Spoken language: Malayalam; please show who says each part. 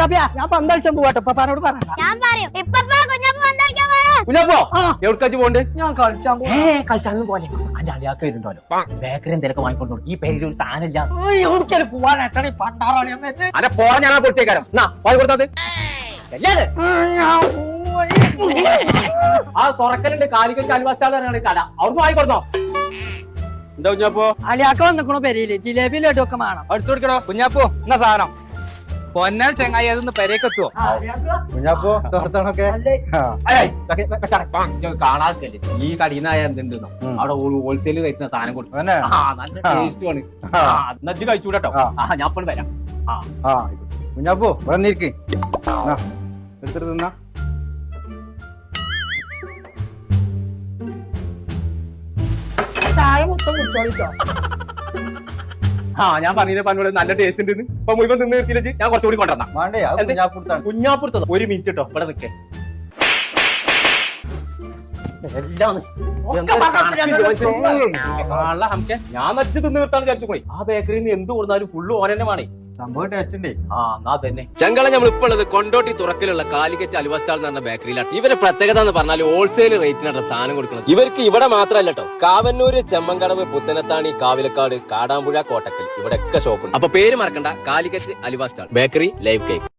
Speaker 1: ഞാൻ പന്തളിച്ചാൻ പോവാട്ടോ പപ്പാനോട് പറയണ്ട.
Speaker 2: ഞാൻ പറയും
Speaker 3: കുഞ്ഞപ്പോ എവിടേക്കാച്ച് പോണ്ട്?
Speaker 1: ഞാൻ കളിച്ചാൻ
Speaker 3: കളിച്ചാലും പോലെ അന്റെ അളിയാക്ക വരുന്നുണ്ടല്ലോ ബേക്കറി എന്തെങ്കിലും വാങ്ങിക്കൊണ്ടു. ഈ പേരിൽ ഒരു സാധനം ഇല്ല.
Speaker 1: എവിടേക്കാലും പോവാൻ എത്ര പണ്ടാറാണ്
Speaker 3: അതെ പോരാ ഞാൻ പൊളിച്ചേക്കാരം വാങ്ങിക്കൊടുത്തത് ആ തുറക്കലുണ്ട് കാലിക്കറ്റ് അൽവാസ്റ്റാണ് കട അവിടുന്ന് വാങ്ങിക്കൊടുത്തോ. എന്താ കുഞ്ഞാപ്പോ
Speaker 1: അലിയാക്ക വന്നിക്കണോ പെരയില് ജിലേബി ലഡു ഒക്കെ വേണം.
Speaker 3: അടുത്ത് കൊടുക്കണോ കുഞ്ഞാപ്പോ എന്നാ സാധനം പൊന്നാൽ ചെങ്ങായി അതൊന്ന് പെരേക്കെത്തുവോ കുഞ്ഞാപ്പോ തോർത്തണൊക്കെ കാണാത്തല്ലേ ഈ കടീന്നായ എന്തുണ്ടെന്നോ അവിടെ ഹോൾസെയിൽ കഴിക്കുന്ന സാധനം കൊടുക്കും. നല്ല ടേസ്റ്റ് ആണ്. നജ്ജ് കഴിച്ചൂടട്ടോ. ഞാൻ ഇപ്പോൾ വരാം.
Speaker 4: കുഞ്ഞാപ്പോ വന്നിരിക്ക് എടുത്തിട്ട് തിന്നാ.
Speaker 1: ചായ മൊത്തം കുടിച്ചോളിച്ചോ.
Speaker 3: ഞാൻ പറഞ്ഞത് പറഞ്ഞോളൂ നല്ല ടേസ്റ്റ് ഉണ്ട്. ഇപ്പൊ മുഴുവൻ തിന്ന് നിർത്തിയില്ലേ ഞാൻ കുറച്ചുകൂടി കൊണ്ടുവന്നാ
Speaker 4: വേണ്ടേ
Speaker 3: കുഞ്ഞാപ്പുറത്തത്. ഒരു മിനിറ്റ് കേട്ടോ ഇവിടെ നിൽക്കേ എല്ലാം ഞാൻ നച്ച് തിന്ന് നിർത്താൻ വിചാരിച്ചു പോയി. ആ ബേക്കറിയിൽ നിന്ന് എന്ത് കൊടുത്താലും ഫുള്ള് ഓരന്നെ വേണേ.
Speaker 4: സംഭവം ടേസ്റ്റ് ഉണ്ട്.
Speaker 3: തന്നെ ചങ്കള നമ്മൾ ഇപ്പോൾ ഉള്ളത് കൊണ്ടോട്ടി തുറക്കലുള്ള കാലിക്കറ്റ് അലുവസ്റ്റാൾ എന്ന് പറഞ്ഞ ബേക്കറിയിലാണ്. ഇവരെ പ്രത്യേകത എന്ന് പറഞ്ഞാൽ ഹോൾസെയിൽ റേറ്റിനാണ് സാധനം കൊടുക്കുന്നത്. ഇവർക്ക് ഇവിടെ മാത്രമല്ല കേട്ടോ, കാവന്നൂര്, ചെമ്മൻകടവ്, പുത്തനത്താണി, കാവിലക്കാട്, കാടാമ്പുഴ, കോട്ടക്കൽ ഇവിടെയൊക്കെ ഷോപ്പുണ്ട്. അപ്പൊ പേര് മറക്കണ്ട, കാലിക്കറ്റ് അലുവസ്റ്റാൾ ബേക്കറി ലൈവ് കേക്ക്.